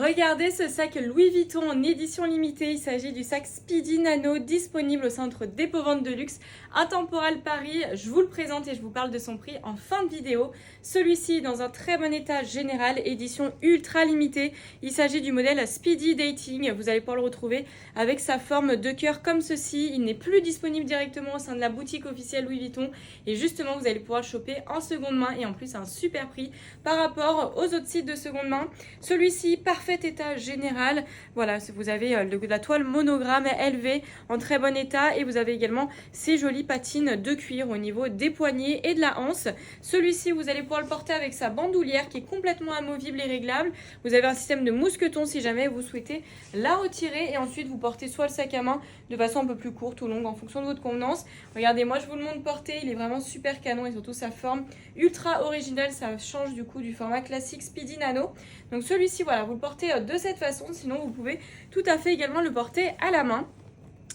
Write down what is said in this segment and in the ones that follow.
Regardez ce sac Louis Vuitton en édition limitée. Il s'agit du sac Speedy Nano disponible au centre Dépôt-Vente de Luxe Intemporal Paris. Je vous le présente et je vous parle de son prix en fin de vidéo. Celui-ci dans un très bon état général, édition ultra limitée. Il s'agit du modèle Speedy Dating. Vous allez pouvoir le retrouver avec sa forme de cœur comme ceci. Il n'est plus disponible directement au sein de la boutique officielle Louis Vuitton. Et justement, vous allez pouvoir le choper en seconde main et en plus à un super prix par rapport aux autres sites de seconde main. Celui-ci, parfait état général. Voilà, vous avez la toile monogramme LV en très bon état et vous avez également ces jolies patines de cuir au niveau des poignets et de la hanse. Celui-ci, vous allez pouvoir le porter avec sa bandoulière qui est complètement amovible et réglable. Vous avez un système de mousqueton si jamais vous souhaitez la retirer et ensuite vous portez soit le sac à main de façon un peu plus courte ou longue en fonction de votre convenance. Regardez, moi je vous le montre porter, il est vraiment super canon et surtout sa forme ultra originale, ça change du coup du format classique Speedy Nano. Donc celui-ci, voilà, vous le portez de cette façon, sinon vous pouvez tout à fait également le porter à la main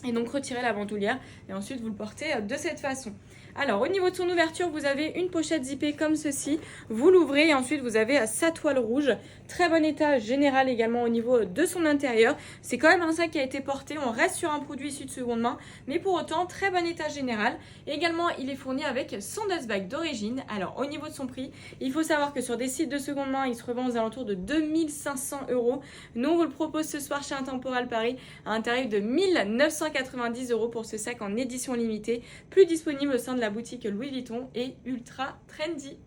et donc retirer la bandoulière et ensuite vous le portez de cette façon. Alors au niveau de son ouverture, vous avez une pochette zippée comme ceci, vous l'ouvrez et ensuite vous avez sa toile rouge, très bon état général également au niveau de son intérieur. C'est quand même un sac qui a été porté, on reste sur un produit issu de seconde main, mais pour autant très bon état général. Également il est fourni avec son dust bag d'origine. Alors au niveau de son prix, il faut savoir que sur des sites de seconde main, il se revend aux alentours de 2500 €. Nous on vous le propose ce soir chez Intemporal Paris à un tarif de 1990 € pour ce sac en édition limitée, plus disponible au sein de la boutique Louis Vuitton et ultra trendy.